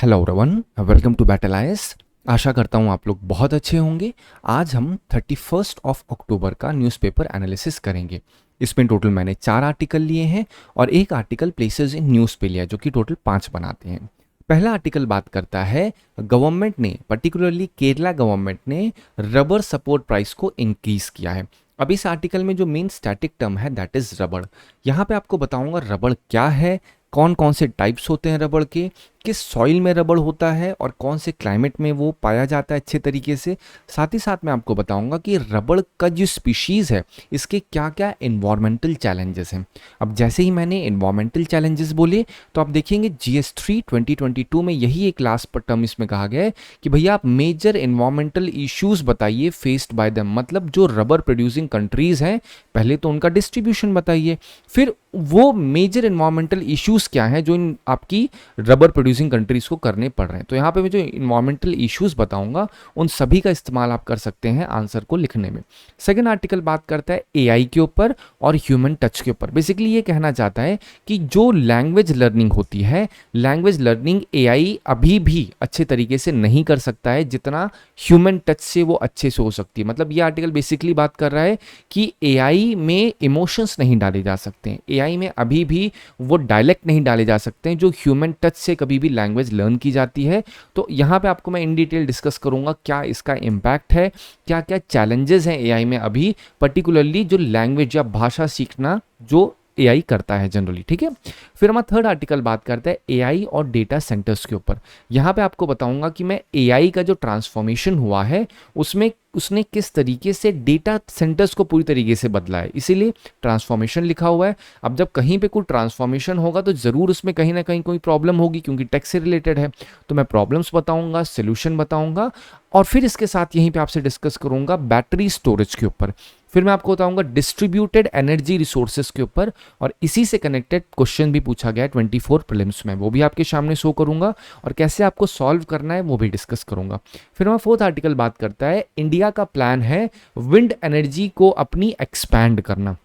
Hello everyone, welcome to battle IAS. आशा करता हूँ आप लोग बहुत अच्छे होंगे। आज हम 31 अक्टूबर का न्यूज़पेपर एनालिसिस करेंगे। इसमें टोटल मैंने 4 आर्टिकल लिए हैं और एक आर्टिकल प्लेसेस इन न्यूज़ पे लिया, जो कि टोटल 5 बनाते हैं। पहला आर्टिकल बात करता है गवर्नमेंट ने, पर्टिकुलरली केरला गवर्नमेंट ने रबर सपोर्ट प्राइस को इंक्रीज किया है। अब इस आर्टिकल में जो मेन स्टैटिक टर्म है दैट इज रबड़। यहाँ पे आपको बताऊंगा रबड़ क्या है, कौन कौन से टाइप्स होते हैं रबड़ के, किस सॉइल में रबड़ होता है और कौन से क्लाइमेट में वो पाया जाता है अच्छे तरीके से। साथ ही साथ मैं आपको बताऊंगा कि रबड़ का जो स्पीशीज़ है इसके क्या क्या इन्वायरमेंटल चैलेंजेस हैं। अब जैसे ही मैंने इन्वायरमेंटल चैलेंजेस बोले तो आप देखेंगे GS3 2022 में यही एक लास्ट टर्म इसमें कहा गया है कि भैया आप मेजर इन्वायरमेंटल इश्यूज बताइए फेस्ड बाय देम। मतलब जो रबर प्रोड्यूसिंग कंट्रीज हैं, पहले तो उनका डिस्ट्रीब्यूशन बताइए, फिर वो मेजर इन्वायरमेंटल इश्यूज क्या हैं जो इन आपकी रबर प्रोड्यूसिंग कंट्रीज को करने पड़ रहे हैं। तो यहाँ पे मैं जो इन्वायरमेंटल इश्यूज बताऊंगा उन सभी का इस्तेमाल आप कर सकते हैं आंसर को लिखने में। सेकंड आर्टिकल बात करता है AI के ऊपर और ह्यूमन टच के ऊपर। बेसिकली ये कहना चाहता है कि जो लैंग्वेज लर्निंग होती है, लैंग्वेज लर्निंग AI अभी भी अच्छे तरीके से नहीं कर सकता है जितना ह्यूमन टच से वो अच्छे से हो सकती है। मतलब ये आर्टिकल बेसिकली बात कर रहा है कि AI में इमोशंस नहीं डाले जा सकते हैं, AI में अभी भी वो डायलेक्ट नहीं डाले जा सकते हैं जो ह्यूमन टच से कभी भी लैंग्वेज लर्न की जाती है। तो यहाँ पे आपको मैं इन डिटेल डिस्कस करूँगा क्या इसका इम्पैक्ट है, क्या क्या चैलेंजेस हैं AI में अभी, पर्टिकुलरली जो लैंग्वेज या भाषा सीखना जो AI करता है जनरली। ठीक है, फिर हमारा थर्ड आर्टिकल बात करता है AI और डेटा सेंटर्स के ऊपर। यहाँ पे आपको बताऊंगा कि मैं AI का जो ट्रांसफॉर्मेशन हुआ है उसमें उसने किस तरीके से डेटा सेंटर्स को पूरी तरीके से बदला है, इसीलिए ट्रांसफॉर्मेशन लिखा हुआ है। अब जब कहीं पे कोई ट्रांसफॉर्मेशन होगा तो ज़रूर उसमें कहीं ना कहीं कोई प्रॉब्लम होगी, क्योंकि टेक से रिलेटेड है। तो मैं प्रॉब्लम्स बताऊंगा, सोल्यूशन बताऊंगा और फिर इसके साथ यहीं पे आपसे डिस्कस करूंगा बैटरी स्टोरेज के ऊपर। फिर मैं आपको बताऊंगा डिस्ट्रीब्यूटेड एनर्जी रिसोर्सेज के ऊपर, और इसी से कनेक्टेड क्वेश्चन भी पूछा गया है 24 प्रीलिम्स में, वो भी आपके सामने शो करूंगा और कैसे आपको सॉल्व करना है वो भी डिस्कस करूंगा। फिर हमारा फोर्थ आर्टिकल बात करता है इंडिया का प्लान है विंड एनर्जी को अपनी एक्सपैंड करना।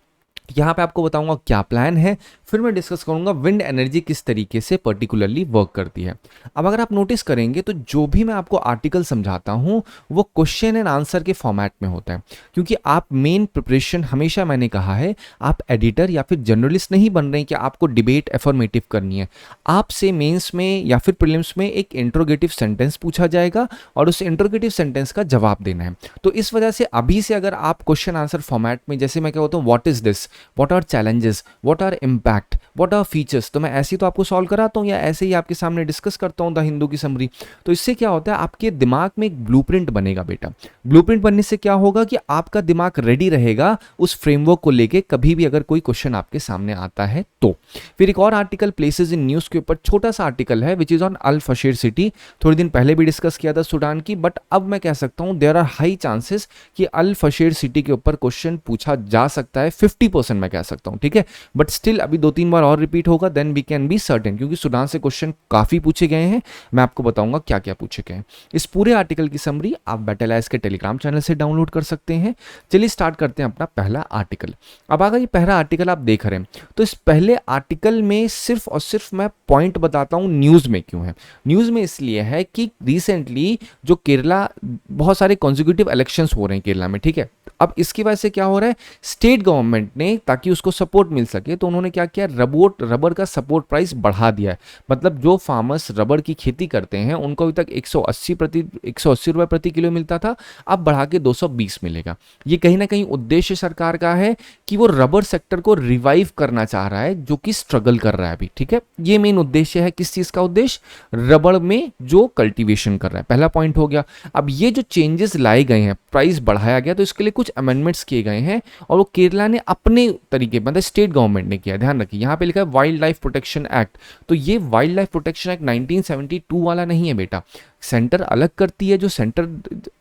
यहाँ पे आपको बताऊंगा क्या प्लान है, फिर मैं डिस्कस करूंगा विंड एनर्जी किस तरीके से पर्टिकुलरली वर्क करती है। अब अगर आप नोटिस करेंगे तो जो भी मैं आपको आर्टिकल समझाता हूँ वो क्वेश्चन एंड आंसर के फॉर्मेट में होता है, क्योंकि आप मेन प्रिपरेशन, हमेशा मैंने कहा है, आप एडिटर या फिर जर्नलिस्ट नहीं बन रहे हैं कि आपको डिबेट एफर्मेटिव करनी है। आपसे मेंस में या फिर प्रीलिम्स में एक इंट्रोगेटिव सेंटेंस पूछा जाएगा और उस इंट्रोगेटिव सेंटेंस का जवाब देना है। तो इस वजह से अभी से अगर आप क्वेश्चन आंसर फॉर्मेट में, जैसे मैं क्या होता हूँ what is this, what are challenges, what are impact, what are features, तो मैं ऐसे ही तो आपको सॉल्व कराता हूँ या ऐसे ही आपके सामने डिस्कस करता हूँ द हिंदू की समरी। तो इससे क्या होता है, आपके दिमाग में एक ब्लूप्रिंट बनेगा बेटा। ब्लूप्रिंट बनने से क्या होगा कि आपका दिमाग रेडी रहेगा उस फ्रेमवर्क को लेके कभी भी अगर कोई क्वेश्चन आपके सामने आता है तो। फिर एक और आर्टिकल प्लेसेस इन न्यूज़ के ऊपर, छोटा सा आर्टिकल है which is on Al Fasher city. थोड़े दिन पहले भी डिस्कस किया था सूडान की, बट अब मैं कह सकता हूँ देयर आर हाई चांसेस कि अल फशीर सिटी के ऊपर क्वेश्चन पूछा जा सकता है, 50% मैं कह सकता हूँ। ठीक है, बट स्टिल अभी 2-3 बार और रिपीट होगा, then we can be certain, क्योंकि सूडान से क्वेश्चन काफी पूछे गए हैं। मैं आपको बताऊंगा क्या क्या पूछे गए हैं। इस पूरे आर्टिकल की समरी आप बैटल आईएएस के टेलीग्राम चैनल से डाउनलोड कर सकते हैं। चलिए स्टार्ट करते हैं अपना पहला आर्टिकल। अब अगर ये पहला आर्टिकल आप देख रहे हैं तो इस पहले आर्टिकल में सिर्फ और सिर्फ मैं पॉइंट बताता हूं न्यूज में क्यों है। न्यूज में इसलिए है कि रिसेंटली जो केरला, बहुत सारे कॉन्जिक्यूटिव इलेक्शंस हो रहे हैं केरला में। ठीक है, अब इसकी वजह से क्या हो रहा है, स्टेट गवर्नमेंट ने, ताकि उसको सपोर्ट मिल सके, तो उन्होंने क्या किया, रबर का सपोर्ट प्राइस बढ़ा दिया है। मतलब जो फार्मर्स रबर की खेती करते हैं उनको अभी तक 180 रुपए प्रति किलो मिलता था, अब बढ़ा के 220 मिलेगा। ये कहीं ना कहीं उद्देश्य सरकार का है कि वो रबर सेक्टर को रिवाइव करना चाह रहा है जो कि स्ट्रगल कर रहा है अभी। ठीक है, ये मेन उद्देश्य है। किस चीज का उद्देश्य, रबर में जो कल्टीवेशन कर रहा है, पहला पॉइंट हो गया। अब ये जो चेंजेस लाए गए हैं, प्राइस बढ़ाया गया, तो इसके लिए कुछ अमेंडमेंट्स किए गए हैं और वो केरला ने अपने तरीके, मतलब स्टेट गवर्नमेंट ने किया। ध्यान रखिए, यहाँ पे लिखा है वाइल्ड लाइफ प्रोटेक्शन एक्ट। तो ये वाइल्ड लाइफ प्रोटेक्शन एक्ट 1972 वाला नहीं है बेटा। सेंटर अलग करती है, जो सेंटर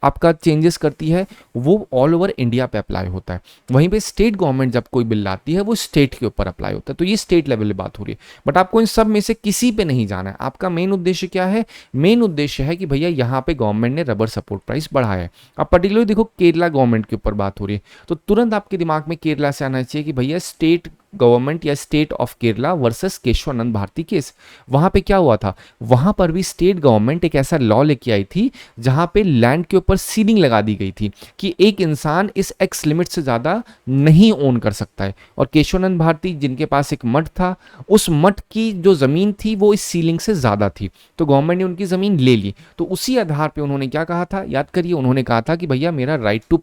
आपका चेंजेस करती है वो ऑल ओवर इंडिया पे अप्लाई होता है। वहीं पे स्टेट गवर्नमेंट जब कोई बिल लाती है वो स्टेट के ऊपर अप्लाई होता है। तो ये स्टेट लेवल पे बात हो रही है, बट आपको इन सब में से किसी पे नहीं जाना है। आपका मेन उद्देश्य क्या है, मेन उद्देश्य है कि भैया यहाँ पे गवर्नमेंट ने रबर सपोर्ट प्राइस बढ़ाया है। अब पर्टिकुलरली देखो केरला गवर्नमेंट के ऊपर बात हो रही है, तो तुरंत आपके दिमाग में केरला से आना चाहिए कि भैया स्टेट गवर्नमेंट या state of Kerala versus Kesavananda Bharati case. वहां पे क्या हुआ था, वहां पर भी स्टेट गवर्नमेंट एक ऐसा लॉ लेके आई थी जहां पे लैंड के ऊपर सीलिंग लगा दी गई थी कि एक इंसान इस एक्स लिमिट से ज्यादा नहीं ओन कर सकता है। और केशवानंद भारती जिनके पास एक मठ था, उस मठ की जो जमीन थी वो इस सीलिंग से ज्यादा थी, तो गवर्नमेंट ने उनकी जमीन ले ली। तो उसी आधार पे उन्होंने क्या कहा था, याद करिए, उन्होंने कहा था कि भैया मेरा राइट टू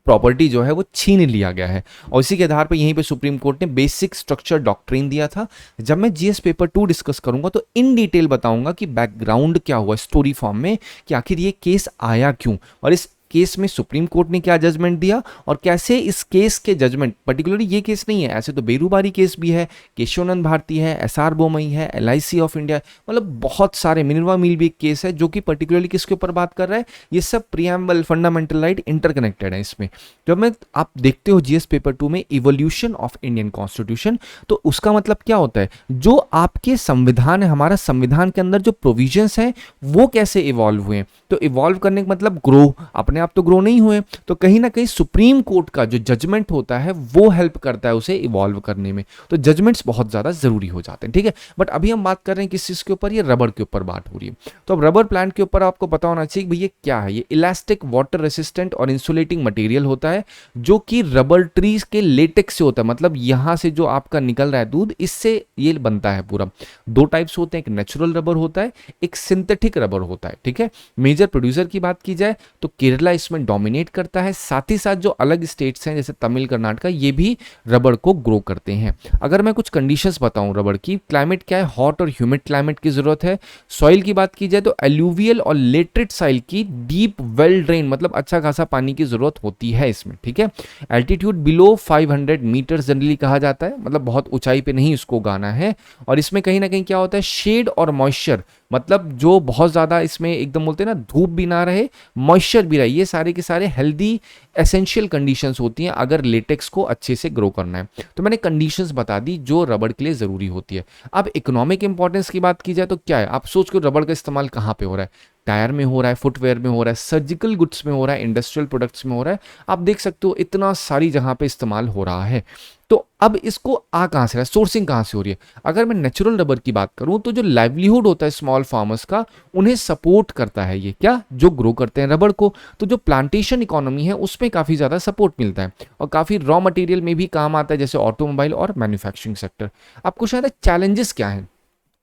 प्रॉपर्टी जो है वो छीन लिया गया है। और इसी के आधार पर यहीं पे सुप्रीम कोर्ट ने बेसिक स्ट्रक्चर डॉक्ट्रिन दिया था। जब मैं जीएस पेपर 2 डिस्कस करूंगा तो इन डिटेल बताऊंगा कि बैकग्राउंड क्या हुआ स्टोरी फॉर्म में, कि आखिर ये केस आया क्यों और इस केस में सुप्रीम कोर्ट ने क्या जजमेंट दिया और कैसे इस केस के जजमेंट, पर्टिकुलरली ये केस नहीं है, ऐसे तो बेरूबारी केस भी है, केशवानंद भारती है, एसआर बोमई है, एलआईसी ऑफ इंडिया, मतलब बहुत सारे, मिनर्वा मिल भी एक केस है जो कि पर्टिकुलरली किसके ऊपर बात कर रहा है, ये सब प्रीएम्बल फंडामेंटल राइट इंटरकनेक्टेड है इसमें। जब मैं आप देखते हो जीएस पेपर 2 में इवोल्यूशन ऑफ इंडियन कॉन्स्टिट्यूशन, तो उसका मतलब क्या होता है, जो आपके संविधान है, हमारा संविधान के अंदर जो प्रोविजंस हैं वो कैसे इवॉल्व हुए। तो इवॉल्व करने का मतलब ग्रो, अपने आप तो ग्रो नहीं हुए, तो कहीं ना कहीं सुप्रीम कोर्ट का जो जजमेंट होता है वो हेल्प करता है उसे इवॉल्व करने में। तो जजमेंट्स बहुत ज्यादा जरूरी हो जाते हैं, ठीक है। बट अभी हम बात कर रहे हैं किस चीज के ऊपर, ये रबड़ के ऊपर बात हो रही है। तो अब रबर प्लांट के ऊपर आपको पता होना चाहिए भैया क्या है, ये इलास्टिक, वाटर रेसिस्टेंट और इंसुलेटिंग मटेरियल होता है जो कि रबर ट्रीज के लेटेक्स से होता है। मतलब यहां से जो आपका निकल रहा है दूध, इससे ये बनता है पूरा। दो टाइप्स होते हैं, एक नेचुरल रबर होता है, एक सिंथेटिक रबर होता है, ठीक है। मेजर प्रोड्यूसर की बात की जाए तो केरला इसमें डोमिनेट करता है, साथ ही साथ जो अलग स्टेट्स हैं जैसे तमिल, कर्नाटक, ये भी रबर को ग्रो करते हैं। अगर मैं कुछ कंडीशंस बताऊं रबर की, क्लाइमेट क्या है, हॉट और ह्यूमिड क्लाइमेट की जरूरत है। सॉइल की बात की जाए तो एल्यूवियल और लेटरेट सॉइल की डीप वेल ड्रेन, मतलब अच्छा खासा पानी की जरूरत होती है इसमें, ठीक है। एल्टीट्यूड बिलो 500 मीटर जनरली कहा जाता है, मतलब बहुत ऊंचाई पे नहीं इसको उगाना है। और इसमें कहीं ना कहीं क्या होता है, शेड और मॉइस्चर, मतलब जो बहुत ज्यादा इसमें एकदम बोलते हैं ना, धूप भी ना रहे, मॉइस्चर भी रहे, ये सारे के सारे हेल्दी एसेंशियल कंडीशंस होती हैं अगर लेटेक्स को अच्छे से ग्रो करना है। तो मैंने कंडीशंस बता दी जो रबड़ के लिए जरूरी होती है। अब इकोनॉमिक इंपॉर्टेंस की बात की जाए तो क्या है, आप सोच के रबड़ का इस्तेमाल कहाँ पे हो रहा है, टायर में हो रहा है, फुटवेयर में हो रहा है, सर्जिकल गुड्स में हो रहा है, इंडस्ट्रियल प्रोडक्ट्स में हो रहा है, आप देख सकते हो इतना सारी जहां पे इस्तेमाल हो रहा है। तो अब इसको आ कहां से रहा है, सोर्सिंग कहां से हो रही है। अगर मैं नेचुरल रबर की बात करूं तो जो लाइवलीहुड होता है स्मॉल फार्मर्स का, उन्हें सपोर्ट करता है ये क्या, जो ग्रो करते हैं रबर को। तो जो प्लांटेशन इकोनॉमी है उसमें काफी ज्यादा सपोर्ट मिलता है और काफी रॉ मटेरियल में भी काम आता है, जैसे ऑटोमोबाइल और मैन्युफैक्चरिंग सेक्टर। आपको शायद चैलेंजेस क्या है,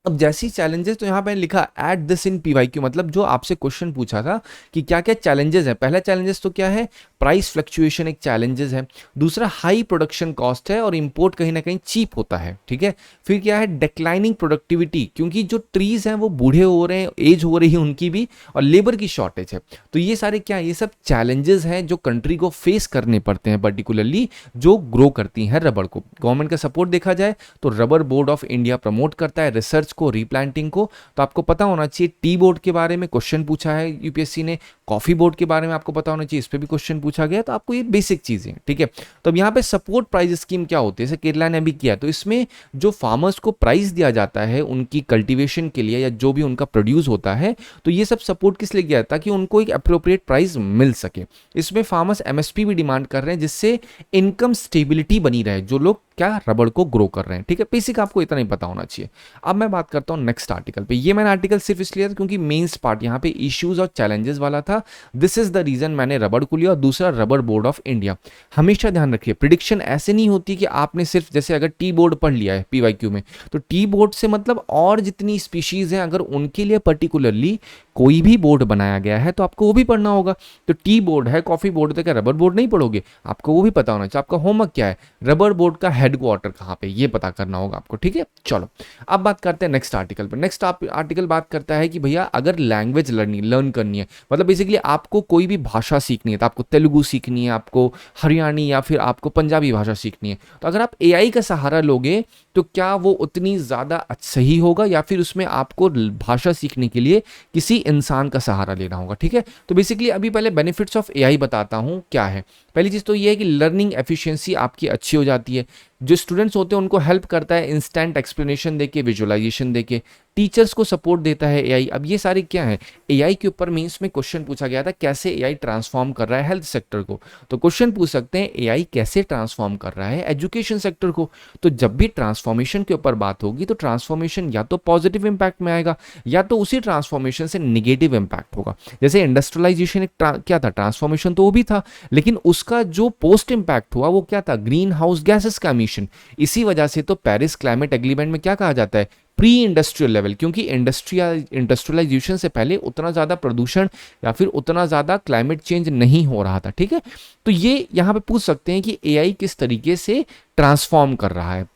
अब जैसी चैलेंजेस, तो यहाँ पे लिखा एट दिस इन पीवाईक्यू, मतलब जो आपसे क्वेश्चन पूछा था कि क्या क्या चैलेंजेस है। पहला चैलेंजेस तो क्या है, प्राइस फ्लक्चुएशन एक चैलेंजेस है। दूसरा हाई प्रोडक्शन कॉस्ट है और इंपोर्ट कहीं ना कहीं चीप होता है, ठीक है। फिर क्या है, डिक्लाइनिंग प्रोडक्टिविटी, क्योंकि जो ट्रीज हैं वो बूढ़े हो रहे हैं, एज हो रही है उनकी भी, और लेबर की शॉर्टेज है। तो ये सारे क्या है, ये सब चैलेंजेस हैं जो कंट्री को फेस करने पड़ते हैं, पर्टिकुलरली जो ग्रो करती हैं रबर को। गवर्नमेंट का सपोर्ट देखा जाए तो rubber board of India promote करता है रिसर्च को, रीप्लांटिंग को। तो आपको पता होना चाहिए, टी बोर्ड के बारे में क्वेश्चन पूछा है यूपीएससी ने, कॉफी बोर्ड के बारे में आपको पता होना चाहिए, इस पे भी क्वेश्चन पूछा गया। तो आपको ये बेसिक चीजें, ठीक है। तो अब यहाँ पे सपोर्ट प्राइस स्कीम क्या होती है, जैसे केरला ने अभी किया, तो इसमें जो फार्मर्स को प्राइस दिया जाता है उनकी कल्टीवेशन के लिए या जो भी उनका प्रोड्यूस होता है, तो ये सब सपोर्ट किस लिए किया, ताकि उनको एक अप्रोप्रिएट प्राइस मिल सके। इसमें फार्मर्स एमएसपी भी डिमांड कर रहे हैं जिससे इनकम स्टेबिलिटी बनी रहे, जो लोग क्या रबड़ को ग्रो कर रहे हैं, ठीक है। बेसिक आपको इतना ही पता होना चाहिए। अब मैं बात करता हूं नेक्स्ट आर्टिकल पे। ये मैंने आर्टिकल सिर्फ इसलिए था क्योंकि मेंस पार्ट यहाँ पे इश्यूज और चैलेंजेस वाला था, दिस इज द रीजन मैंने रबड़ को लिया। और दूसरा रबर बोर्ड ऑफ इंडिया, हमेशा ध्यान रखिए प्रिडिक्शन ऐसे नहीं होती कि आपने सिर्फ, जैसे अगर टी बोर्ड पढ़ लिया है पीवाईक्यू में, तो टी बोर्ड से मतलब और जितनी स्पीशीज हैं अगर उनके लिए पर्टिकुलरली कोई भी बोर्ड बनाया गया है तो आपको वो भी पढ़ना होगा। तो टी बोर्ड है, कॉफी बोर्ड, तो क्या रबर बोर्ड नहीं पढ़ोगे, आपको वो भी पता होना चाहिए। आपका होमवर्क क्या है, रबर बोर्ड का हेडक्वार्टर कहाँ पे, ये पता करना होगा आपको, ठीक है। चलो अब बात करते हैं नेक्स्ट आर्टिकल पर। नेक्स्ट आर्टिकल बात करता है कि भैया अगर लैंग्वेज लर्न करनी है, मतलब बेसिकली आपको कोई भी भाषा सीखनी है, तो आपको तेलुगु सीखनी है, आपको हरियाणी या फिर आपको पंजाबी भाषा सीखनी है, तो अगर आप एआई का सहारा लोगे तो क्या वो उतनी ज्यादा सही होगा, या फिर उसमें आपको भाषा सीखने के लिए किसी इंसान का सहारा लेना होगा, ठीक है। तो बेसिकली अभी पहले बेनिफिट्स ऑफ एआई बताता हूं क्या है। पहली चीज तो ये है कि लर्निंग एफिशिएंसी आपकी अच्छी हो जाती है, जो स्टूडेंट्स होते हैं उनको हेल्प करता है इंस्टेंट एक्सप्लेनेशन देके, विजुअलाइजेशन देके, टीचर्स को सपोर्ट देता है एआई। अब ये सारे क्या है, एआई के ऊपर मेंस में क्वेश्चन पूछा गया था कैसे एआई ट्रांसफॉर्म कर रहा है हेल्थ सेक्टर को, तो क्वेश्चन पूछ सकते हैं एआई कैसे ट्रांसफॉर्म कर रहा है एजुकेशन सेक्टर को। तो जब भी ट्रांसफॉर्मेशन के ऊपर बात होगी तो ट्रांसफॉर्मेशन या तो पॉजिटिव इंपैक्ट में आएगा या तो उसी ट्रांसफॉर्मेशन से निगेटिव इंपैक्ट होगा। जैसे इंडस्ट्रियलाइजेशन एक क्या था, ट्रांसफॉर्मेशन तो वो भी था, लेकिन उसका जो पोस्ट इंपैक्ट हुआ वो क्या था, ग्रीन हाउस गैसेस का एमिशन। इसी वजह से तो पेरिस क्लाइमेट एग्रीमेंट में क्या कहा जाता है, प्री इंडस्ट्रियल लेवल, क्योंकि इंडस्ट्रियलाइजेशन से पहले उतना ज़्यादा प्रदूषण या फिर उतना ज़्यादा क्लाइमेट चेंज नहीं हो रहा था। ठीक है, तो ये यहाँ पे पूछ सकते हैं कि एआई किस तरीके से ट्रांसफॉर्म कर रहा है।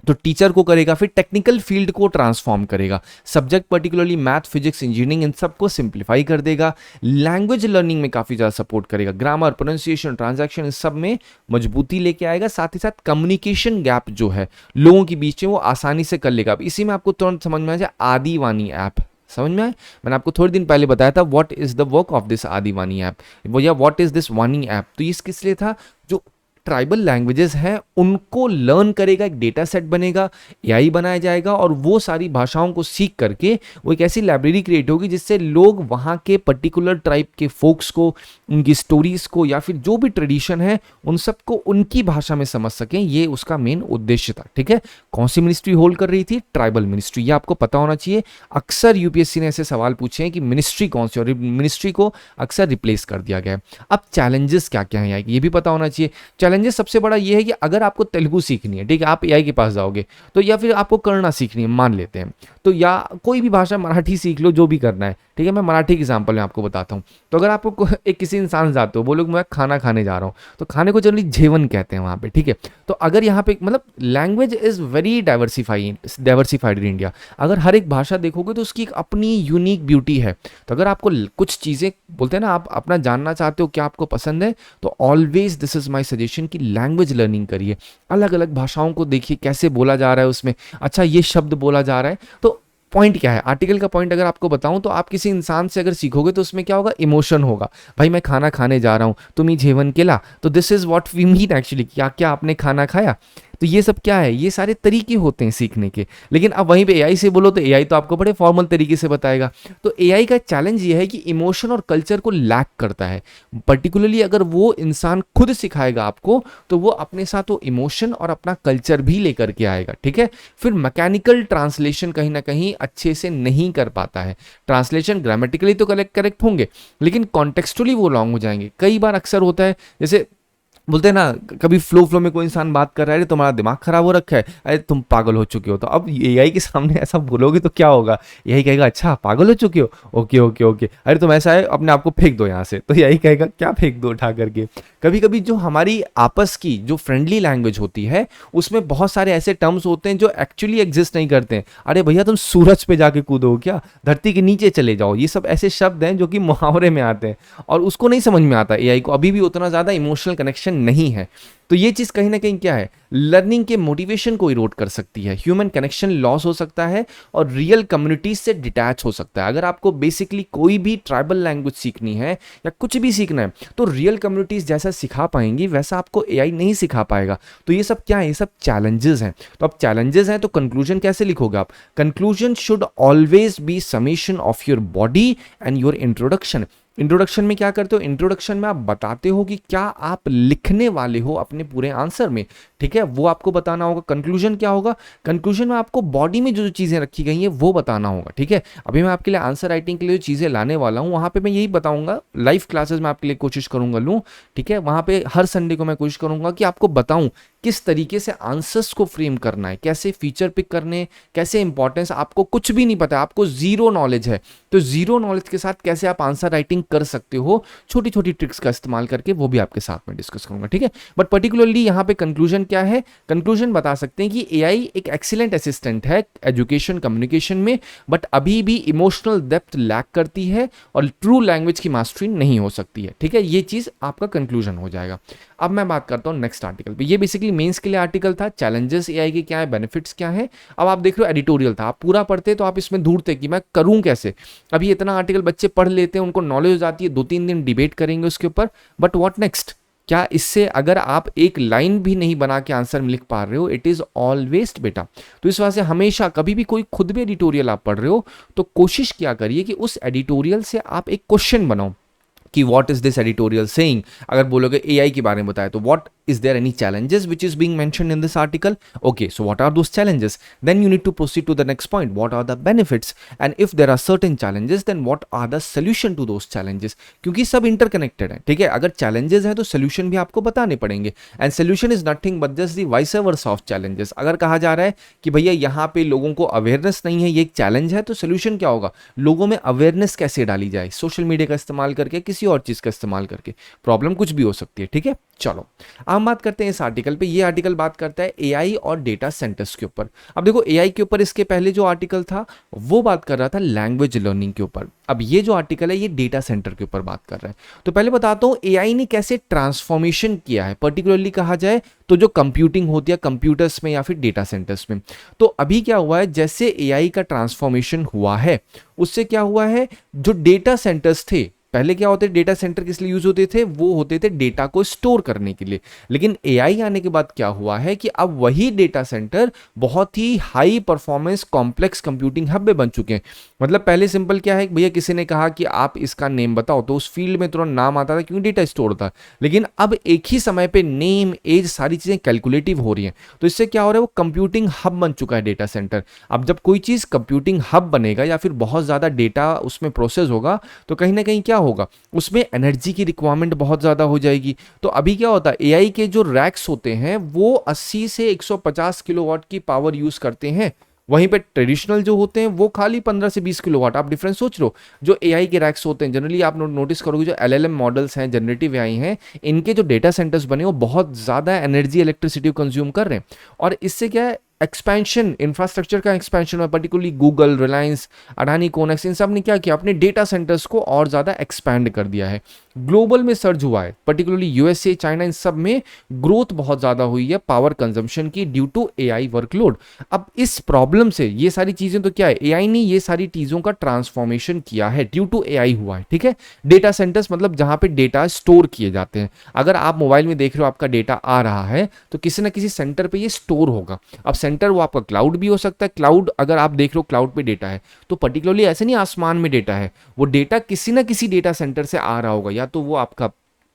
तो टीचर को करेगा, फिर टेक्निकल फील्ड को ट्रांसफॉर्म करेगा, subject particularly math, physics, engineering, इन सबको सिंप्लीफाई कर देगा। लैंग्वेज लर्निंग में काफ़ी ज़्यादा सपोर्ट करेगा, ग्रामर, प्रोनाउंसिएशन, ट्रांजैक्शन, इन सब में मजबूती लेके आएगा। साथ ही साथ कम्युनिकेशन गैप जो है लोगों के बीच में वो आसानी से कर लेगा। अब इसी में आपको तुरंत समझ में आ जाए आदिवानी ऐप, समझ में आए, मैंने आपको थोड़े दिन पहले बताया था what is the work of this Adivaani app, वो या what is this Vaani app. तो ये किस लिए था, जो ट्राइबल लैंग्वेजेस हैं उनको लर्न करेगा, एक डेटा सेट बनेगा, एआई बनाया जाएगा और वो सारी भाषाओं को सीख करके वो एक ऐसी लाइब्रेरी क्रिएट होगी जिससे लोग वहाँ के पर्टिकुलर ट्राइब के फोक्स को, उनकी स्टोरीज को या फिर जो भी ट्रेडिशन है उन सबको उनकी भाषा में समझ सकें। ये उसका मेन उद्देश्य था। ठीक है, कौन सी मिनिस्ट्री होल्ड कर रही थी, ट्राइबल मिनिस्ट्री, ये आपको पता होना चाहिए। अक्सर यूपीएससी ने ऐसे सवाल पूछे हैं कि मिनिस्ट्री कौन सी, और मिनिस्ट्री को अक्सर रिप्लेस कर दिया गया है। अब चैलेंजेस क्या क्या है ये भी पता होना चाहिए। चैलेंजेस सबसे बड़ा ये है कि अगर आपको तेलुगु सीखनी है, ठीक है, आप एआई के पास जाओगे तो, या फिर आपको कन्नड़ा सीखनी है मान लेते हैं, तो या कोई भी भाषा, मराठी सीख लो, जो भी करना है। ठीक है, मैं मराठी एग्जांपल में आपको बताता हूँ। तो अगर आपको एक किसी इंसान जाते हो, बोलो मैं खाना खाने जा रहा हूँ, तो खाने को जनरली जेवन कहते हैं वहाँ पे। ठीक है, तो अगर यहाँ पे मतलब language is very diversified in India. अगर हर एक भाषा देखोगे तो उसकी एक अपनी यूनिक ब्यूटी है। तो अगर आपको कुछ चीज़ें बोलते हैं ना, आप अपना जानना चाहते हो क्या आपको पसंद है, तो always this is my suggestion कि लैंग्वेज लर्निंग करिए। अलग अलग भाषाओं को देखिए कैसे बोला जा रहा है उसमें, अच्छा ये शब्द बोला जा रहा है। तो पॉइंट क्या है, आर्टिकल का पॉइंट अगर आपको बताऊं तो, आप किसी इंसान से अगर सीखोगे तो उसमें क्या होगा, इमोशन होगा। भाई मैं खाना खाने जा रहा हूं, तुम ही जेवन केला, तो this is what we mean actually, क्या क्या आपने खाना खाया। तो ये सब क्या है, ये सारे तरीके होते हैं सीखने के। लेकिन अब वहीं पे एआई से बोलो तो एआई तो आपको बड़े फॉर्मल तरीके से बताएगा। तो एआई का चैलेंज ये है कि इमोशन और कल्चर को लैक करता है। पर्टिकुलरली अगर वो इंसान खुद सिखाएगा आपको तो वो अपने साथ वो इमोशन और अपना कल्चर भी लेकर के आएगा। ठीक है, फिर मैकेनिकल ट्रांसलेशन कहीं ना कहीं अच्छे से नहीं कर पाता है। ट्रांसलेशन ग्रामेटिकली तो करेक्ट होंगे लेकिन कॉन्टेक्सचुअली वो लॉन्ग हो जाएंगे। कई बार अक्सर होता है, जैसे बोलते हैं ना, कभी फ्लो में कोई इंसान बात कर रहा है, अरे तुम्हारा दिमाग खराब हो रखा है, अरे तुम पागल हो चुके हो। तो अब एआई के सामने ऐसा बोलोगे तो क्या होगा, एआई कहेगा अच्छा पागल हो चुके हो, ओके ओके ओके, अरे तुम ऐसा है अपने आप को फेंक दो यहाँ से, तो एआई कहेगा क्या फेंक दो उठा करके। कभी कभी जो हमारी आपस की जो फ्रेंडली लैंग्वेज होती है उसमें बहुत सारे ऐसे टर्म्स होते हैं जो एक्चुअली एग्जिस्ट नहीं करते हैं। अरे भैया तुम सूरज पे जाके कूदो क्या, धरती के नीचे चले जाओ, ये सब ऐसे शब्द हैं जो कि मुहावरे में आते हैं और उसको नहीं समझ में आता। एआई को अभी भी उतना ज़्यादा इमोशनल कनेक्शन नहीं है। तो ये चीज़ कहीं ना कहीं क्या है, लर्निंग के मोटिवेशन को इरोड कर सकती है, ह्यूमन कनेक्शन लॉस हो सकता है और रियल कम्युनिटीज से डिटैच हो सकता है। अगर आपको बेसिकली कोई भी ट्राइबल लैंग्वेज सीखनी है या कुछ भी सीखना है तो रियल कम्युनिटीज जैसा सिखा पाएंगी वैसा आपको एआई नहीं सिखा पाएगा। तो ये सब क्या है, ये सब चैलेंजेस हैं। तो अब चैलेंजेस हैं तो कंक्लूजन कैसे लिखोगे आप, conclusion should always be summation of your body and your introduction. Introduction में क्या करते हो, इंट्रोडक्शन में आप बताते हो कि क्या आप लिखने वाले हो अपने पूरे आंसर में। ठीक है, वो आपको बताना होगा। कंक्लूजन क्या होगा, कंक्लूजन में आपको बॉडी में जो चीज़ें रखी गई हैं वो बताना होगा। ठीक है, अभी मैं आपके लिए आंसर राइटिंग के लिए जो चीज़ें लाने वाला हूँ वहाँ पे मैं यही बताऊंगा, लाइव क्लासेस में आपके लिए कोशिश करूंगा लूँ। ठीक है, वहाँ पे हर संडे को मैं कोशिश करूंगा कि आपको बताऊं किस तरीके से आंसर्स को फ्रेम करना है, कैसे फीचर पिक करने, कैसे इंपॉर्टेंस। आपको कुछ भी नहीं पता, आपको जीरो नॉलेज है, तो जीरो नॉलेज के साथ कैसे आप आंसर राइटिंग कर सकते हो, छोटी छोटी ट्रिक्स का इस्तेमाल करके, वो भी आपके साथ में डिस्कस करूंगा। ठीक है, बट पर्टिकुलरली यहाँ पे कंक्लूजन क्या है, कंक्लूजन बता सकते हैं कि एआई एक एक्सीलेंट असिस्टेंट है एजुकेशन कम्युनिकेशन में, बट अभी भी इमोशनल डेप्थ लैक करती है और ट्रू लैंग्वेज की मास्टरी नहीं हो सकती है। ठीक है, ये चीज आपका कंक्लूजन हो जाएगा। अब मैं बात करता हूँ नेक्स्ट आर्टिकल पे। ये बेसिकली मेंस के लिए आर्टिकल था, चैलेंजेस एआई के क्या है, बेनिफिट्स क्या है। अब आप देख रहे हो एडिटोरियल था, आप पूरा पढ़ते तो आप इसमें ढूंढते कि मैं करूं कैसे। अभी इतना आर्टिकल बच्चे पढ़ लेते हैं, उनको नॉलेज हो जाती है, 2-3 दिन डिबेट करेंगे उसके ऊपर, बट व्हाट नेक्स्ट। क्या इससे अगर आप एक लाइन भी नहीं बना के आंसर में लिख पा रहे हो, इट इज ऑल वेस्ट बेटा। तो इस वजह से हमेशा कभी भी कोई खुद भी एडिटोरियल आप पढ़ रहे हो तो कोशिश क्या करिए कि उस एडिटोरियल से आप एक क्वेश्चन बनाओ कि what is this editorial saying. अगर बोलोगे एआई के बारे में बताया तो what is there any challenges which is being mentioned in this article? Okay, so what are those challenges? Then you need to proceed to the next point. What are the benefits? And if there are certain challenges, then what are the solution to those challenges? क्योंकि सब interconnected है, ठीक है। अगर challenges है तो solution भी आपको बताने पड़ेंगे। And solution is nothing but just the vice versa of challenges. अगर कहा जा रहा है कि भैया यहाँ पे लोगों को अवेयरनेस नहीं है, ये एक चैलेंज है, तो सोल्यूशन क्या होगा? लोगों में अवेयरनेस कैसे डाली जाए? सोशल मीडिया का इस्तेमाल करके, किसी और चीज का इस्तेमाल करके। प्रॉब्लम कुछ भी हो सकती है, ठीक है। चलो हम बात करते हैं इस आर्टिकल पे। ये आर्टिकल बात करता है एआई और डेटा सेंटर्स के ऊपर। अब देखो एआई के ऊपर इसके पहले जो आर्टिकल था वो बात कर रहा था लैंग्वेज लर्निंग के ऊपर। अब ये जो आर्टिकल है ये डेटा सेंटर के ऊपर बात कर रहा है। तो पहले बताता हूं एआई ने कैसे ट्रांसफॉर्मेशन किया है, पर्टिकुलरली कहा जाए तो जो कंप्यूटिंग होती है कंप्यूटर्स में या फिर डेटा सेंटर्स में। तो अभी क्या हुआ है, जैसे एआई का ट्रांसफॉर्मेशन हुआ है उससे क्या हुआ है, जो डेटा सेंटर्स थे, पहले क्या होते, डेटा सेंटर किस लिए यूज होते थे, वो होते थे डेटा को स्टोर करने के लिए। लेकिन एआई आने के बाद क्या हुआ है कि अब वही डेटा सेंटर बहुत ही high performance complex computing hub में बन चुके हैं। मतलब पहले सिंपल क्या है, भैया किसी ने कहा कि आप इसका नेम बताओ तो उस फील्ड में तुरंत नाम आता था क्योंकि डेटा स्टोर था। लेकिन अब एक ही समय पे नेम, एज, सारी चीजें कैलकुलेटिव हो रही हैं। तो इससे क्या हो रहा है, वो कंप्यूटिंग हब बन चुका है डेटा सेंटर। अब जब कोई चीज कंप्यूटिंग हब बनेगा या फिर बहुत ज्यादा डेटा उसमें प्रोसेस होगा तो कहीं ना कहीं क्या होगा, उसमें एनर्जी की रिक्वायरमेंट बहुत ज्यादा हो जाएगी। तो अभी क्या होता है, एआई के जो रैक्स होते हैं वो 80 से 150 किलोवाट की पावर यूज करते हैं। वहीं पे ट्रेडिशनल जो होते हैं वो खाली 15 से 20 किलोवाट। आप डिफरेंस सोच लो। जो एआई के रैक्स होते हैं जनरली आप नोटिस करोगे, जो एलएलएम मॉडल्स हैं, जनरेटिव एआई हैं, इनके जो डेटा सेंटर्स बने वो बहुत ज्यादा एनर्जी, इलेक्ट्रिसिटी कंज्यूम कर रहे हैं। और इससे क्या है, एक्सपेंशन, इंफ्रास्ट्रक्चर का एक्सपेंशन है। पर्टिकुलरली गूगल, रिलायंस, अडानी, कोनेक्स, इन सब ने क्या किया, अपने डेटा सेंटर्स को और ज़्यादा एक्सपैंड कर दिया है। ग्लोबल में सर्ज हुआ है, पर्टिकुलरली यूएसए, चाइना, इन सब में ग्रोथ बहुत ज़्यादा हुई है पावर कंजम्पशन की ड्यू टू एआई वर्कलोड। अब इस प्रॉब्लम से ये सारी चीज़ें तो क्या है, एआई ने ये सारी चीज़ों का ट्रांसफॉर्मेशन किया है, ड्यू टू एआई हुआ है, ठीक है। डेटा सेंटर्स मतलब जहाँ पे डेटा स्टोर किए जाते हैं। अगर आप मोबाइल में देख रहे हो आपका डेटा आ रहा है तो किसी ना किसी सेंटर पे ये स्टोर होगा। अब सेंटर वो आपका क्लाउड भी हो सकता है। क्लाउड अगर आप देख रहे हो क्लाउड पे डेटा है तो पर्टिकुलरली ऐसे नहीं आसमान में डेटा है, वो डेटा किसी ना किसी डेटा सेंटर से आ रहा होगा, या तो वो आपका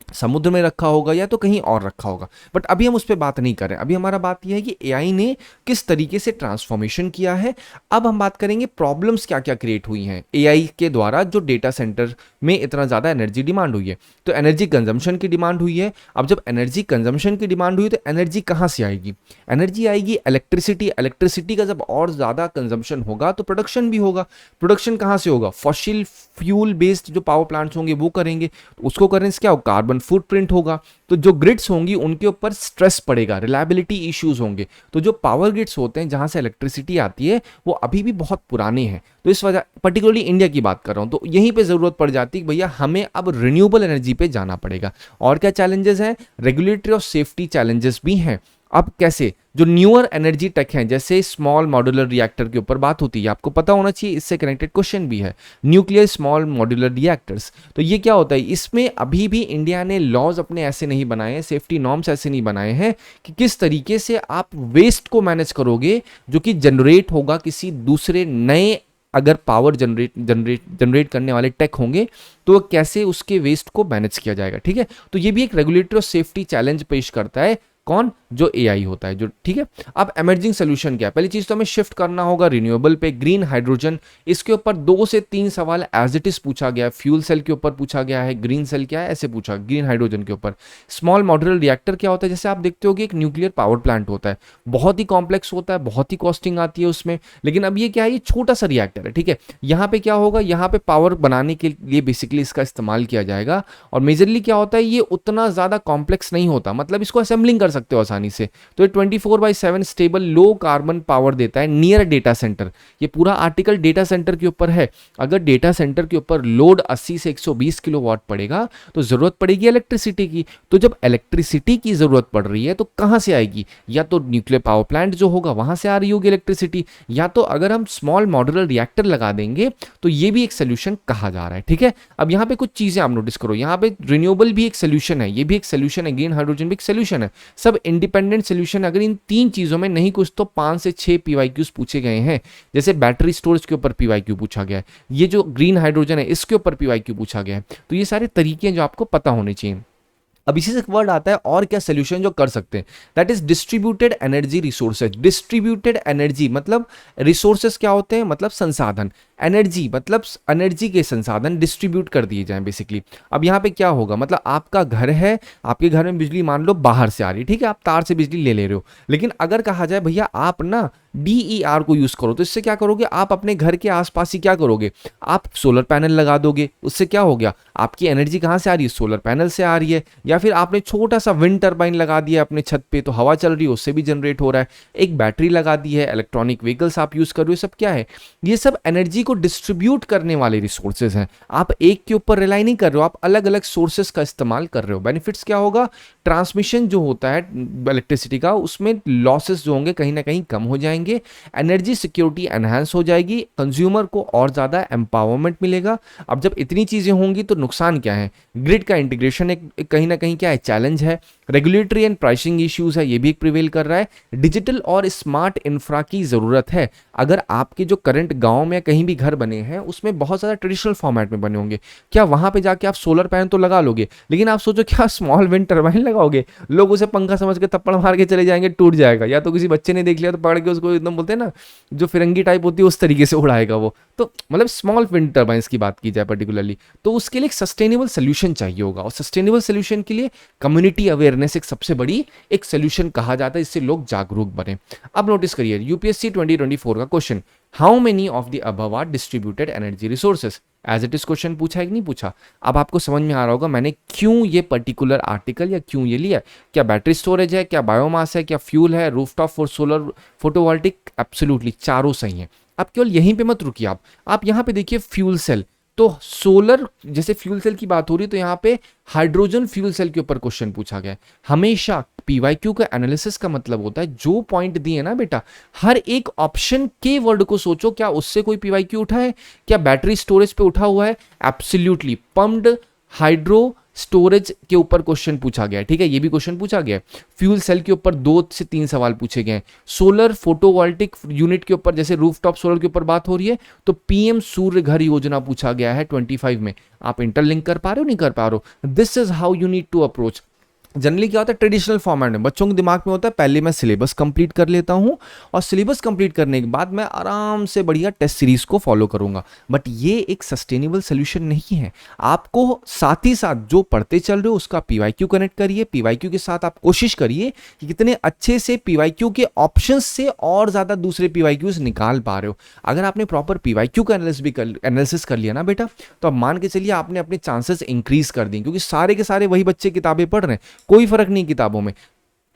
समुद्र में रखा होगा या तो कहीं और रखा होगा। बट अभी हम उस पर बात नहीं कर रहे हैं। अभी हमारा बात यह है कि एआई ने किस तरीके से ट्रांसफॉर्मेशन किया है। अब हम बात करेंगे प्रॉब्लम्स क्या क्या क्रिएट हुई हैं एआई के द्वारा, जो डेटा सेंटर में इतना ज़्यादा एनर्जी डिमांड हुई है। तो एनर्जी कंजम्पशन की डिमांड हुई है। अब जब एनर्जी कंजम्पशन की डिमांड हुई तो एनर्जी कहाँ से आएगी, एनर्जी आएगी इलेक्ट्रिसिटी। इलेक्ट्रिसिटी का जब और ज़्यादा कंजम्पशन होगा तो प्रोडक्शन भी होगा। प्रोडक्शन कहाँ से होगा, फॉसिल फ्यूल बेस्ड जो पावर प्लांट्स होंगे वो करेंगे। उसको करने से क्या होगा, कार्बन फुटप्रिंट होगा। तो जो ग्रिड्स होंगी उनके ऊपर स्ट्रेस पड़ेगा, रिलायबिलिटी इश्यूज होंगे। तो जो पावर ग्रिड्स होते हैं जहां से इलेक्ट्रिसिटी आती है वो अभी भी बहुत पुराने हैं। तो इस वजह, पर्टिकुलरली इंडिया की बात कर रहा हूं, तो यहीं पे जरूरत पड़ जाती है कि भैया हमें अब रिन्यूएबल एनर्जी पे जाना पड़ेगा। और क्या चैलेंजेस हैं, रेगुलेटरी और सेफ्टी चैलेंजेस भी हैं। अब कैसे, जो न्यूअर एनर्जी टेक हैं जैसे स्मॉल मॉड्यूलर रिएक्टर के ऊपर बात होती है, आपको पता होना चाहिए, इससे कनेक्टेड क्वेश्चन भी है, न्यूक्लियर स्मॉल मॉड्यूलर रिएक्टर्स। तो ये क्या होता है, इसमें अभी भी इंडिया ने लॉज अपने ऐसे नहीं बनाए हैं, सेफ्टी नॉर्म्स ऐसे नहीं बनाए हैं कि किस तरीके से आप वेस्ट को मैनेज करोगे जो कि जनरेट होगा किसी दूसरे नए, अगर पावर जनरेट करने वाले टेक होंगे तो कैसे उसके वेस्ट को मैनेज किया जाएगा, ठीक है। तो ये भी एक रेगुलेटरी और सेफ्टी चैलेंज पेश करता है, कौन, जो एआई होता है, जो, ठीक है। अब इमर्जिंग सोल्यूशन क्या है, पहली चीज तो हमें शिफ्ट करना होगा रिन्यूएबल पे, ग्रीन हाइड्रोजन। इसके ऊपर 2 से 3 सवाल एज इट इज पूछा गया है। फ्यूल सेल के ऊपर पूछा गया है, ग्रीन सेल क्या है ऐसे पूछा, ग्रीन हाइड्रोजन के ऊपर। स्मॉल मॉड्यूलर रिएक्टर क्या होता है, जैसे आप देखते हो कि एक न्यूक्लियर पावर प्लांट होता है, बहुत ही कॉम्प्लेक्स होता है, बहुत ही कॉस्टिंग आती है उसमें। लेकिन अब ये क्या है, ये छोटा सा रिएक्टर है, ठीक है। यहाँ पे क्या होगा, यहाँ पे पावर बनाने के लिए बेसिकली इसका इस्तेमाल किया जाएगा। और मेजरली क्या होता है, ये उतना ज्यादा कॉम्प्लेक्स नहीं होता, मतलब इसको असेंबलिंग कर सकते हो आसानी आसानी से। तो ये 24/7 स्टेबल लो कार्बन पावर देता है नियर डेटा सेंटर। ये पूरा आर्टिकल डेटा सेंटर के ऊपर है। अगर डेटा सेंटर के ऊपर लोड 80 से 120 किलोवाट पड़ेगा तो जरूरत पड़ेगी इलेक्ट्रिसिटी की। तो जब इलेक्ट्रिसिटी की जरूरत पड़ रही है तो कहां से आएगी? या तो न्यूक्लियर पावर प्लांट जो होगा वहां से आ रही होगी इलेक्ट्रिसिटी, या तो अगर हम स्मॉल मॉड्यूलर रिएक्टर लगा देंगे तो ये भी एक सोल्यूशन कहा जा रहा है। ठीक है, अब यहाँ पे कुछ चीजें आप नोटिस करो। यहाँ पे रिन्यूएबल भी एक सोल्यूशन है, ये भी एक सोल्यूशन है, ग्रीन हाइड्रोजन भी एक सोल्यूशन है। सब इंडिपेंडेंट सोल्यूशन। अगर इन तीन चीजों में नहीं कुछ तो 5 से 6 पीवाईक्यूज पूछे गए हैं। जैसे बैटरी स्टोरेज के ऊपर पीवाईक्यू पूछा गया है, ये जो ग्रीन हाइड्रोजन है इसके ऊपर पीवाईक्यू पूछा गया है। तो ये सारे तरीके हैं जो आपको पता होने चाहिए। अब इसी से एक वर्ड आता है और क्या सोल्यूशन जो कर सकते हैं, that is distributed energy resources. Distributed energy मतलब रिसोर्सेज क्या होते हैं? मतलब संसाधन। एनर्जी मतलब एनर्जी के संसाधन डिस्ट्रीब्यूट कर दिए जाएं बेसिकली। अब यहाँ पे क्या होगा, मतलब आपका घर है, आपके घर में बिजली मान लो बाहर से आ रही है, ठीक है, आप तार से बिजली ले रहे हो। लेकिन अगर कहा जाए भैया आप ना DER को यूज करो, तो इससे क्या करोगे? आप अपने घर के आसपास ही क्या करोगे? आप सोलर पैनल लगा दोगे। उससे क्या हो गया? आपकी एनर्जी कहाँ से आ रही है? सोलर पैनल से आ रही है। या फिर आपने छोटा सा विंड टर्बाइन लगा दिया अपने छत पे, तो हवा चल रही है, उससे भी जनरेट हो रहा है। एक बैटरी लगा दी है, इलेक्ट्रॉनिक व्हीकल्स आप यूज कर रहे हो, सब क्या है? ये सब एनर्जी को डिस्ट्रीब्यूट करने वाले रिसोर्सेज हैं। आप एक के ऊपर रिलाई नहीं कर रहे हो, आप अलग अलग सोर्सेज का इस्तेमाल कर रहे हो। बेनिफिट्स क्या होगा? ट्रांसमिशन जो होता है इलेक्ट्रिसिटी का, उसमें लॉसेस जो होंगे कहीं ना कहीं कम हो जाएंगे। एनर्जी सिक्योरिटी एनहांस हो जाएगी, कंज्यूमर को और ज्यादा एम्पावरमेंट मिलेगा। अब जब इतनी चीजें होंगी तो नुकसान क्या है? ग्रिड का इंटीग्रेशन एक कहीं ना कहीं क्या है? चैलेंज है। रेगुलेटरी एंड प्राइसिंग इश्यूज है, ये भी एक प्रिवेल कर रहा है। डिजिटल और स्मार्ट इंफ्रा की जरूरत है। अगर आपके जो करंट गांव में कहीं भी घर बने हैं उसमें बहुत ज्यादा ट्रेडिशनल फॉर्मेट में बने होंगे, क्या वहां पे जाके आप सोलर पैनल तो लगा लोगे, लेकिन आप सोचो क्या स्मॉल विंड टर्बाइन लगाओगे? लोग उसे पंखा समझ के थप्पड़ मार के चले जाएंगे, टूट जाएगा। या तो किसी बच्चे ने देख लिया तो पकड़ के उसको एकदम बोलते हैं ना जो फिरंगी टाइप होती है उस तरीके से उड़ाएगा वो। तो मतलब स्मॉल विंड टर्बाइंस की बात की जाए पर्टिकुलरली, तो उसके लिए एक सस्टेनेबल सोल्यूशन चाहिए होगा। और सस्टेनेबल सोल्यूशन के लिए कम्युनिटी अवेयरनेस एक सबसे बड़ी एक सोल्यूशन कहा जाता है, इससे लोग जागरूक बने। अब नोटिस करिए यूपीएससी 2024 का question, how many of the above are distributed energy resources? As it is question पूछा है कि नहीं पूछा? अब आपको समझ में आ रहा होगा मैंने क्यों ये पर्टिकुलर आर्टिकल या क्यों ये लिया। क्या बैटरी स्टोरेज है, क्या बायोमास है, क्या फ्यूल है, rooftop for solar photovoltaic? Absolutely चारों सही हैं। आप केवल यहीं पे मत रुकिए, आप यहाँ पे देखिए फ्यूल सेल। तो सोलर जैसे फ्यूल सेल की बात हो रही है तो यहाँ पे हाइड्रोजन फ्यूल सेल के ऊपर क्वेश्चन पूछा गया है। हमेशा पीवाईक्यू का एनालिसिस का मतलब होता है जो पॉइंट दिए ना बेटा, हर एक ऑप्शन के वर्ड को सोचो, क्या उससे कोई पीवाईक्यू उठा है? क्या बैटरी स्टोरेज पे उठा हुआ है? एब्सोल्युटली पम्प्ड हाइड्रो स्टोरेज के ऊपर क्वेश्चन पूछा गया है, ठीक है, ये भी क्वेश्चन पूछा गया है। फ्यूल सेल के ऊपर 2 से 3 सवाल पूछे गए हैं। सोलर फोटोवोल्टिक यूनिट के ऊपर जैसे रूफटॉप सोलर के ऊपर बात हो रही है तो पीएम सूर्य घर योजना पूछा गया है 25 में। आप इंटरलिंक कर पा रहे हो, नहीं कर पा रहे हो? This is how you need to approach. Generally क्या होता है ट्रेडिशनल फॉर्मेट में बच्चों के दिमाग में होता है पहले मैं सिलेबस कंप्लीट कर लेता हूं और सिलेबस कंप्लीट करने के बाद मैं आराम से बढ़िया टेस्ट सीरीज को फॉलो करूंगा। बट ये एक सस्टेनेबल सोल्यूशन नहीं है। आपको साथ ही साथ जो पढ़ते चल रहे हो उसका पीवाईक्यू कनेक्ट करिए। पीवाईक्यू के साथ आप कोशिश करिए कि कितने अच्छे से पीवाईक्यू के ऑप्शंस से और ज्यादा दूसरे पीवाईक्यूज निकाल पा रहे हो। अगर आपने प्रॉपर पीवाईक्यू का एनालिसिस कर लिया ना बेटा, तो अब मान के चलिए आपने अपने चांसेस इंक्रीज कर दिए, क्योंकि सारे के सारे वही बच्चे किताबें पढ़ रहे हैं। कोई फर्क नहीं किताबों में,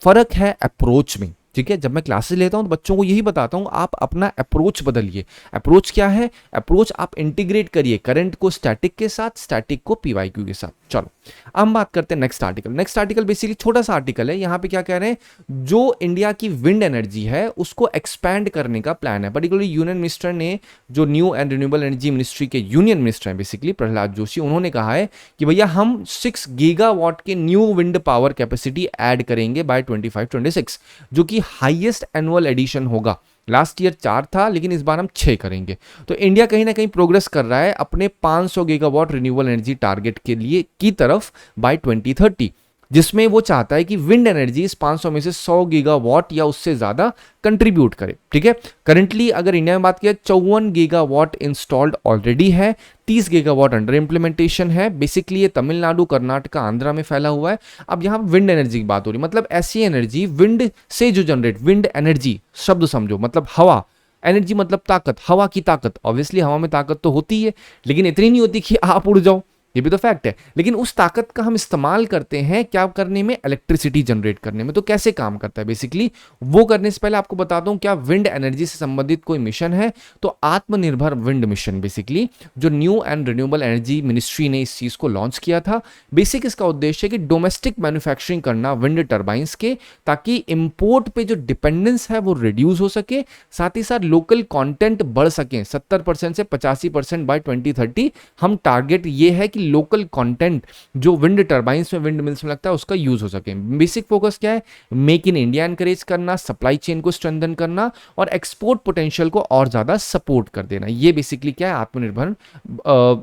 फर्क है अप्रोच में। ठीक है, जब मैं क्लासेस लेता हूं तो बच्चों को यही बताता हूं आप अपना अप्रोच बदलिए। अप्रोच क्या है? अप्रोच आप इंटीग्रेट करिए करंट को स्टैटिक के साथ, स्टैटिक को पीवाईक्यू के साथ। चलो अब हम बात करते हैं next article. Next article basically छोटा सा आर्टिकल है। यहां पे क्या कह रहे हैं, जो इंडिया की विंड एनर्जी है उसको एक्सपैंड करने का प्लान है। पर्टिकुलरली यूनियन मिनिस्टर ने, जो new and renewable energy ministry के यूनियन मिनिस्टर हैं बेसिकली प्रहलाद जोशी, उन्होंने कहा है कि भैया हम 6 गीगावाट के new wind power capacity add करेंगे बाय 25-26, जो कि हाईएस्ट एनुअल एडिशन होगा। लास्ट ईयर 4 था लेकिन इस बार हम 6 करेंगे। तो इंडिया कहीं ना कहीं प्रोग्रेस कर रहा है अपने 500 गीगावाट रिन्यूएबल एनर्जी टारगेट के लिए की तरफ बाय 2030, जिसमें वो चाहता है कि विंड एनर्जी इस 500 में से 100 गीगावाट या उससे ज्यादा कंट्रीब्यूट करे। ठीक है, करंटली अगर इंडिया में बात किया 54 गीगावाट इंस्टॉल्ड ऑलरेडी है, 30 गीगावाट अंडर इंप्लीमेंटेशन है। बेसिकली ये तमिलनाडु, कर्नाटक, आंध्रा में फैला हुआ है। अब यहाँ विंड एनर्जी की बात हो रही है, मतलब ऐसी एनर्जी विंड से जो जनरेट, विंड एनर्जी शब्द समझो मतलब हवा, एनर्जी मतलब ताकत, हवा की ताकत। ऑब्वियसली हवा में ताकत तो होती है लेकिन इतनी नहीं होती कि आप उड़ जाओ। ये भी तो फैक्ट है। लेकिन उस ताकत का हम इस्तेमाल करते हैं क्या करने में, इलेक्ट्रिसिटी जनरेट करने में। तो कैसे काम करता है बेसिकली, वो करने से पहले आपको बताता हूं क्या विंड एनर्जी से संबंधित कोई मिशन है। तो आत्मनिर्भर विंड मिशन बेसिकली जो new and renewable energy ministry ने इस चीज को लॉन्च किया था। बेसिक इसका उद्देश्य है कि डोमेस्टिक मैन्युफैक्चरिंग करना विंड टर्बाइंस के, ताकि इंपोर्ट पे जो डिपेंडेंस है वो रिड्यूस हो सके, साथ ही साथ लोकल कंटेंट बढ़ सके 70% से 85% बाय 2030। हम टारगेट ये है कि लोकल कंटेंट जो विंड टर्बाइंस में, विंड मिल्स में लगता है उसका यूज हो सके। बेसिक फोकस क्या है, मेक इन इंडिया एनकरेज करना, सप्लाई चेन को स्ट्रेंथन करना और एक्सपोर्ट पोटेंशियल को और ज्यादा सपोर्ट कर देना। ये बेसिकली क्या है, आत्मनिर्भर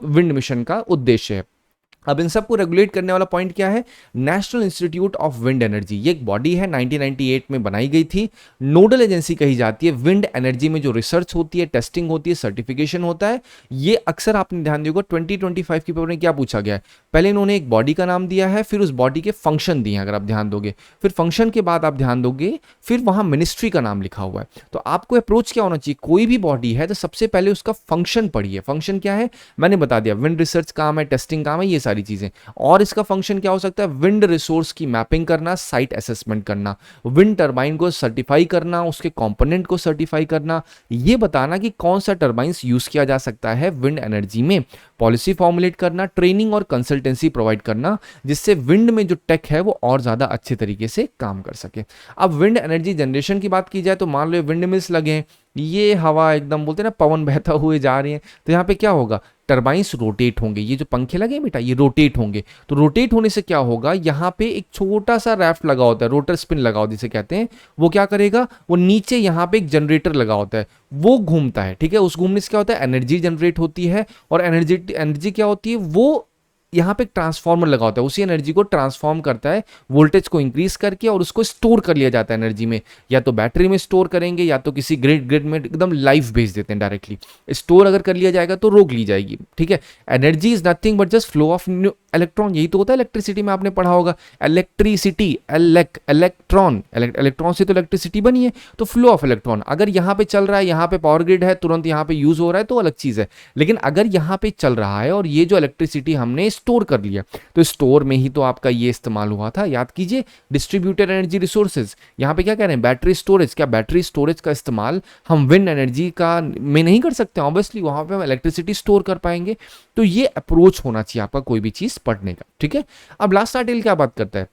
विंड मिशन का उद्देश्य है। अब इन सबको रेगुलेट करने वाला पॉइंट क्या है, national institute of wind energy. ये एक बॉडी है, 1998 में बनाई गई थी, नोडल एजेंसी कही जाती है। विंड एनर्जी में जो रिसर्च होती है, टेस्टिंग होती है, सर्टिफिकेशन होता है, ये अक्सर आपने ध्यान दिया 2025 की पेपर में क्या पूछा गया है, पहले इन्होंने एक बॉडी का नाम दिया है, फिर उस बॉडी के फंक्शन दिए हैं अगर आप ध्यान दोगे, फिर फंक्शन के बाद आप ध्यान दोगे फिर वहां मिनिस्ट्री का नाम लिखा हुआ है। तो आपको अप्रोच क्या होना चाहिए, कोई भी बॉडी है तो सबसे पहले उसका फंक्शन पढ़िए। फंक्शन क्या है मैंने बता दिया, विंड रिसर्च काम है, टेस्टिंग काम है, ये सारी चीजें। और इसका फंक्शन क्या हो सकता है, विंड रिसोर्स की मैपिंग करना, साइट असेसमेंट करना, विंड टरबाइन को सर्टिफाई करना, उसके कंपोनेंट को सर्टिफाई करना, ये बताना कि कौन सा टरबाइंस यूज किया जा सकता है विंड एनर्जी में, पॉलिसी फॉर्मुलेट करना, ट्रेनिंग और कंसल्टेंसी प्रोवाइड करना, जिससे विंड में जो टेक है वो और ज्यादा अच्छे तरीके से काम कर सके। अब विंड एनर्जी जनरेशन की बात की जाए तो मान लो विंड मिल्स लगे हैं, ये हवा एकदम बोलते हैं ना पवन बहता हुए जा रही है, तो यहाँ पे क्या होगा, टरबाइंस रोटेट होंगे। ये जो पंखे लगे बेटा ये रोटेट होंगे, तो रोटेट होने से क्या होगा, यहाँ पे एक छोटा सा रैफ्ट लगा होता है, रोटर स्पिन लगा होता है जिसे कहते हैं, वो क्या करेगा, वो नीचे यहाँ पे एक जनरेटर लगा होता है, वो घूमता है, ठीक है। उस घूमने से क्या होता है, एनर्जी जनरेट होती है, और एनर्जी क्या होती है, वो यहाँ पे एक ट्रांसफार्मर लगा होता है, उसी एनर्जी को ट्रांसफॉर्म करता है, वोल्टेज को इंक्रीज करके, और उसको स्टोर कर लिया जाता है एनर्जी में, या तो बैटरी में स्टोर करेंगे या तो किसी ग्रिड में एकदम लाइव भेज देते हैं डायरेक्टली। स्टोर अगर कर लिया जाएगा तो रोक ली जाएगी, ठीक है। Energy is nothing but just flow of electron, यही तो होता है इलेक्ट्रिसिटी में, आपने पढ़ा होगा इलेक्ट्रिसिटी, इलेक्ट्रॉन, इलेक्ट्रॉन से तो इलेक्ट्रिसिटी बनी है, तो फ्लो ऑफ इलेक्ट्रॉन। अगर यहाँ पे चल रहा है, यहाँ पे पावर ग्रिड है, तुरंत यहाँ पे यूज हो रहा है तो अलग चीज है, लेकिन अगर यहाँ पे चल रहा है और ये जो इलेक्ट्रिसिटी हमने स्टोर कर लिया, तो स्टोर में ही तो आपका ये इस्तेमाल हुआ था, याद कीजिए, डिस्ट्रीब्यूटेड एनर्जी रिसोर्सेज। यहाँ पे क्या कह रहे हैं, बैटरी स्टोरेज। क्या बैटरी स्टोरेज का इस्तेमाल हम विंड एनर्जी का में नहीं कर सकते, ऑब्वियसली वहां पे हम इलेक्ट्रिसिटी स्टोर कर पाएंगे। तो ये अप्रोच होना चाहिए आपका कोई भी चीज पढ़ने का, ठीक है। अब लास्ट आर्टिकल क्या बात करता है,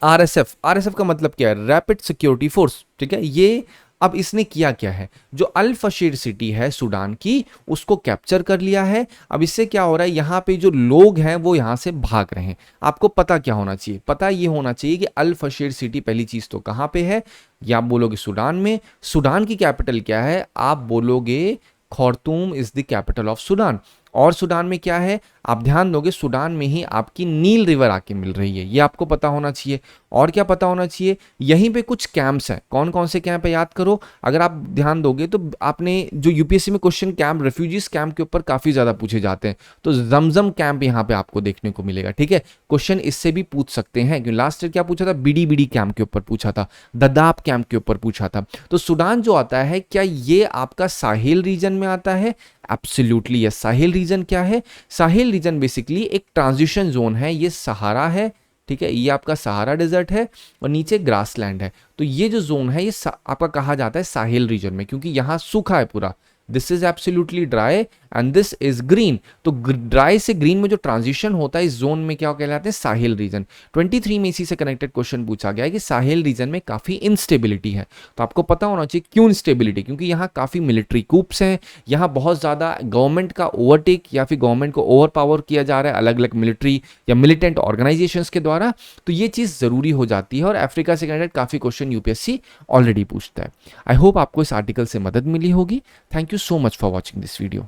आरएसएफ। आरएसएफ का मतलब क्या है, रैपिड सिक्योरिटी फोर्स, ठीक है। ये अब इसने किया क्या है, जो अल फशीर सिटी है सूडान की, उसको कैप्चर कर लिया है। अब इससे क्या हो रहा है, यहाँ पे जो लोग हैं वो यहाँ से भाग रहे हैं। आपको पता क्या होना चाहिए, पता ये होना चाहिए कि अल फशीर सिटी पहली चीज तो कहाँ पे है, या आप बोलोगे सूडान में। सूडान की कैपिटल क्या है, आप बोलोगे Khartoum is the capital of Sudan. और सूडान में क्या है, आप ध्यान दोगे सूडान में ही आपकी नील रिवर आके मिल रही है, ये आपको पता होना चाहिए। और क्या पता होना चाहिए, यहीं पे कुछ कैंप्स हैं, कौन कौन से कैंप है याद करो। अगर आप ध्यान दोगे तो आपने जो यूपीएससी में क्वेश्चन कैंप, रेफ्यूजीज कैंप के ऊपर काफी ज्यादा पूछे जाते हैं, तो जमजम कैंप यहाँ पे आपको देखने को मिलेगा, ठीक है। क्वेश्चन इससे भी पूछ सकते हैं, क्योंकि लास्ट ईयर क्या पूछा था, बीडी बीडी कैंप के ऊपर पूछा था, ददाब कैंप के ऊपर पूछा था। तो सूडान जो आता है, क्या ये आपका साहिल रीजन में आता है, एब्सोल्युटली यस। साहिल रीजन क्या है, साहिल रीजन बेसिकली एक ट्रांजिशन जोन है, ये सहारा है, ठीक है, ये आपका सहारा डेजर्ट है और नीचे ग्रासलैंड है। तो ये जो जोन है ये आपका कहा जाता है साहिल रीजन में, क्योंकि यहां सूखा है पूरा। This is absolutely dry and this is green. तो ड्राई से ग्रीन में जो ट्रांजिशन होता है इस जोन में क्या कहलाते हैं, साहिल रीजन। 23 में इसी से कनेक्टेड क्वेश्चन पूछा गया है कि साहिल रीजन में काफी इंस्टेबिलिटी है। तो आपको पता होना चाहिए क्यों इंस्टेबिलिटी, क्योंकि यहाँ काफी मिलिट्री कूप्स हैं, यहाँ बहुत ज्यादा गवर्नमेंट का ओवरटेक या फिर गवर्नमेंट को ओवर पावर किया जा रहा है अलग अलग मिलिट्री या मिलिटेंट ऑर्गेनाइजेशंस के द्वारा। तो ये चीज जरूरी हो जाती है, और अफ्रीका से कनेक्टेड काफी क्वेश्चन यूपीएससी ऑलरेडी पूछता है। आई होप आपको इस आर्टिकल से मदद मिली होगी। Thank you so much for watching this video.